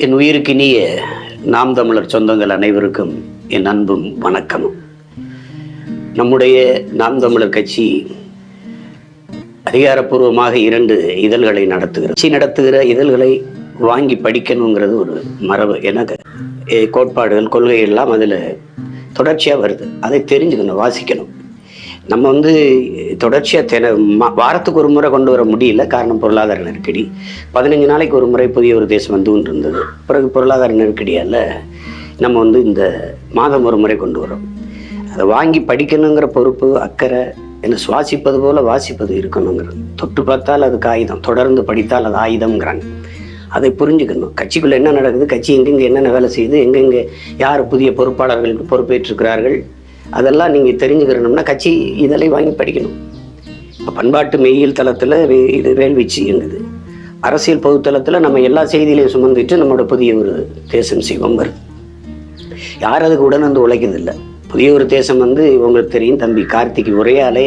என் உயிருக்கினிய நாம் தமிழர் சொந்தங்கள் அனைவருக்கும் என் அன்பும் வணக்கமும். நம்முடைய நாம் தமிழர் கட்சி அதிகாரப்பூர்வமாக 2 இதழ்களை நடத்துகிற இதழ்களை வாங்கி படிக்கணுங்கிறது ஒரு மரபு. எனக்கு கோட்பாடுகள் கொள்கைகள் எல்லாம் அதில் தொடர்ச்சியாக வருது. அதை தெரிஞ்சுக்கணும், வாசிக்கணும். நம்ம தொடர்ச்சியாக வாரத்துக்கு ஒரு முறை கொண்டு வர முடியல. காரணம் பொருளாதார நெருக்கடி. 15 நாளைக்கு ஒரு முறை புதிய ஒரு தேசம் வந்து கொண்டு இருந்தது. பிறகு பொருளாதார நெருக்கடியால் நம்ம இந்த மாதம் ஒரு முறை கொண்டு வரோம். அதை வாங்கி படிக்கணுங்கிற பொறுப்பு, அக்கறை, என்ன சுவாசிப்பது போல வாசிப்பது இருக்கணுங்கிறது. தொட்டு பார்த்தால் அதுக்கு ஆயுதம், தொடர்ந்து படித்தால் அது ஆயுதம்ங்கிறாங்க. அதை புரிஞ்சுக்கணும். கட்சிக்குள்ளே என்ன நடக்குது, கட்சி எங்கெங்கே என்னென்ன வேலை செய்யுது, எங்கெங்கே யார் புதிய பொறுப்பாளர்களுக்கு பொறுப்பேற்றிருக்கிறார்கள், அதெல்லாம் நீங்கள் தெரிஞ்சுக்கிறணும்னா கட்சி இதழை வாங்கி படிக்கணும். இப்போ பண்பாட்டு மெய்யியல் தளத்தில் இது வேள்வீச்சு எங்குது. அரசியல் பொதுத்தளத்தில் நம்ம எல்லா செய்தியிலையும் சுமந்துட்டு நம்மளோட புதிய ஒரு தேசம் செய்வோம் வருது. யார் அதுக்கு உடனே உழைக்கிறதில்லை. புதிய ஒரு தேசம் உங்களுக்கு தெரியும், தம்பி கார்த்திக் உரையாலே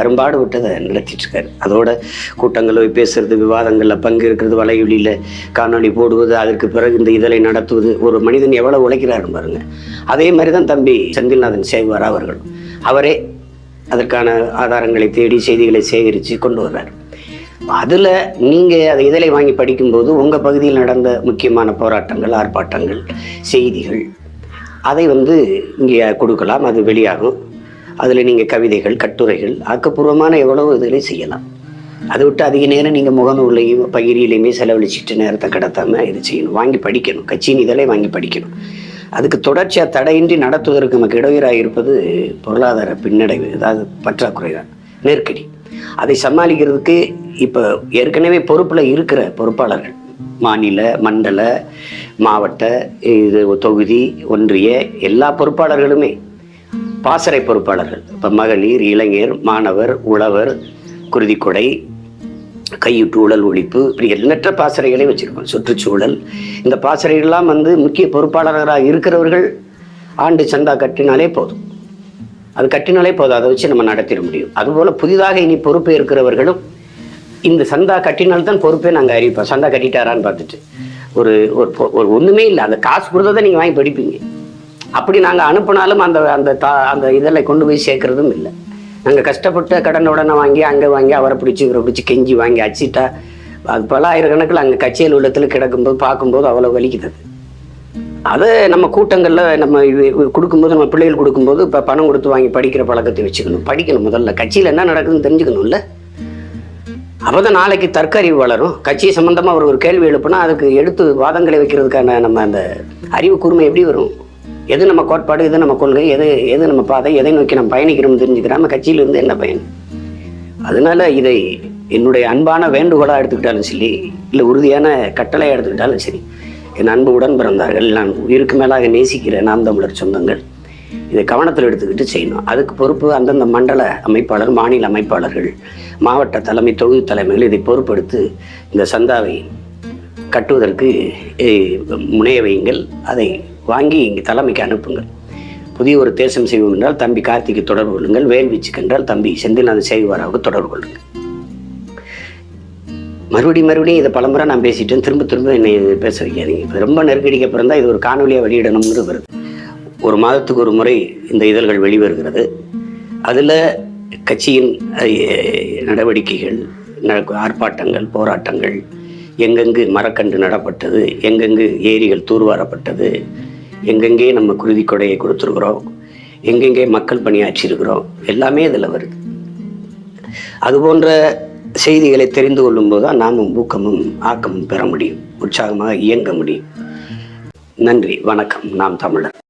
அரும்பாடு விட்டதை நடத்திட்டுருக்காரு. அதோட கூட்டங்களை பேசுறது, விவாதங்களில் பங்கேற்கிறது, வலையொலியில் காணொலி போடுவது, அதற்கு பிறகு இந்த இதழை நடத்துவது. ஒரு மனிதன் எவ்வளோ உழைக்கிறாரு பாருங்க. அதே மாதிரி தான் தம்பி செந்தில்நாதன் சேகுவார் அவர்கள். அவரே அதற்கான ஆதாரங்களை தேடி செய்திகளை சேகரித்து கொண்டு வர்றார். அதில் நீங்கள் அதை இதழை வாங்கி படிக்கும்போது உங்கள் பகுதியில் நடந்த முக்கியமான போராட்டங்கள், ஆர்ப்பாட்டங்கள், செய்திகள் அதை இங்கே கொடுக்கலாம். அது வெளியாகும். அதில் நீங்கள் கவிதைகள், கட்டுரைகள், ஆக்கப்பூர்வமான எவ்வளவு இதிலே செய்யலாம். அதை விட்டு அதிக நேரம் நீங்கள் முகநூலையும் பகிரிலையுமே செலவழிச்சிட்டு நேரத்தை கடத்தாமல் இது செய்யணும். வாங்கி படிக்கணும். கட்சியின் இதழை வாங்கி படிக்கணும். அதுக்கு தொடர்ச்சியாக தடையின்றி நடத்துவதற்கு நமக்கு இடையூறாக இருப்பது பொருளாதார பின்னடைவு, அதாவது பற்றாக்குறை தான், நெருக்கடி. அதை சமாளிக்கிறதுக்கு இப்போ ஏற்கனவே பொறுப்பில் இருக்கிற பொறுப்பாளர்கள், மாநில, மண்டல, மாவட்ட, தொகுதி, ஒன்றிய எல்லா பொறுப்பாளர்களுமே பாசறை பொறுப்பாளர்கள். இப்போ மகளிர், இளைஞர், மாணவர், உழவர், குருதிக்கொடை, கையூட்டு ஊழல் ஒழிப்பு, இப்படி எண்ணற்ற பாசறைகளை வச்சுருக்கோம். சுற்றுச்சூழல், இந்த பாசறைகள்லாம் முக்கிய பொறுப்பாளர்களாக இருக்கிறவர்கள் ஆண்டு சந்தா கட்டினாலே போதும். அது கட்டினாலே போதும். அதை வச்சு நம்ம நடத்திட முடியும். அதுபோல் புதிதாக இனி பொறுப்பு இருக்கிறவர்களும் இந்த சந்தா கட்டினால்தான் பொறுப்பே நாங்கள் அறிவிப்போம். சந்தா கட்டிட்டாரான்னு பார்த்துட்டு ஒரு ஒன்றுமே இல்லை, அந்த காசு கொடுத்ததை நீங்கள் வாங்கி படிப்பீங்க. அப்படி நாங்கள் அனுப்பினாலும் அந்த இதழை கொண்டு போய் சேர்க்கறதும் இல்லை. நாங்கள் கஷ்டப்பட்டு கடன் உடனே வாங்கி அங்கே வாங்கி அவரை பிடிச்சி இவரை பிடிச்சி கெஞ்சி வாங்கி அச்சிட்டா அது பல ஆயிரக்கணக்கில் அங்கே கட்சியில் உள்ளத்தில் கிடக்கும்போது பார்க்கும்போது அவ்வளோ வலிக்குது. அதை நம்ம கூட்டங்களில் நம்ம கொடுக்கும்போது, நம்ம பிள்ளைகள் கொடுக்கும்போது இப்போ பணம் கொடுத்து வாங்கி படிக்கிற பழக்கத்தை வச்சுக்கணும். படிக்கணும். முதல்ல கட்சியில் என்ன நடக்குதுன்னு தெரிஞ்சுக்கணும்ல. அப்போ தான் நாளைக்கு தற்கறிவு வளரும். கட்சி சம்மந்தமாக ஒரு கேள்வி எழுப்புனா அதுக்கு எடுத்து வாதங்களை வைக்கிறதுக்கான நம்ம அந்த அறிவு கூர்மை எப்படி வரும்? எது நம்ம கோட்பாடு, எது நம்ம கொள்கை, எது நம்ம பாதை, எதை நோக்கி நம்ம பயணிக்கிறோம் தெரிஞ்சுக்கிறாம கட்சியிலிருந்து என்ன பயன்? அதனால இதை என்னுடைய அன்பான வேண்டுகோளாக எடுத்துக்கிட்டாலும் சரி, இல்லை உறுதியான கட்டளையாக எடுத்துக்கிட்டாலும் சரி, என் அன்பு உடன் பிறந்தார்கள், நான் உயிருக்கு மேலாக நேசிக்கிற நாம் தமிழர் சொந்தங்கள் இதை கவனத்தில் எடுத்துக்கிட்டு செய்யணும். அதுக்கு பொறுப்பு அந்தந்த மண்டல அமைப்பாளர், மாநில அமைப்பாளர்கள், மாவட்ட தலைமை, தொகுதி தலைமைகள் இதை பொறுப்பெடுத்து இந்த சந்தாவை கட்டுவதற்கு முனைய வையுங்கள். அதை வாங்கி இங்கே தலைமைக்கு அனுப்புங்கள். புதிய ஒரு தேசம் செய்வோம் என்றால் தம்பி கார்த்திக்கு தொடர்பு கொள்ளுங்கள். வேல்வீச்சுக்கு என்றால் தம்பி செந்தில்நாதன் சேகுவாராவுக்கு தொடர்பு கொள்ளுங்கள். மறுபடியும் இதை பலமுறை நான் பேசிட்டேன். திரும்ப என்னை பேச வைக்காதீங்க. இப்போ ரொம்ப நெருக்கடிக்கு அப்புறம் தான் இது ஒரு காணொலியாக வெளியிடணும்னு வருது. ஒரு மாதத்துக்கு ஒரு முறை இந்த இதழ்கள் வெளிவருகிறது. அதில் கட்சியின் நடவடிக்கைகள், ஆர்ப்பாட்டங்கள், போராட்டங்கள், எங்கெங்கு மரக்கன்று நடப்பட்டது, எங்கெங்கு ஏரிகள் தூர்வாரப்பட்டது, எங்கெங்கே நம்ம குருதிக்கொடையை கொடுத்துருக்குறோம், எங்கெங்கே மக்கள் பணியாற்றியிருக்கிறோம், எல்லாமே இதில் வருது. அதுபோன்ற செய்திகளை தெரிந்து கொள்ளும்போது தான் நாமும் ஊக்கமும் ஆக்கமும் பெற முடியும், உற்சாகமாக இயங்க முடியும். நன்றி, வணக்கம். நாம் தமிழர்.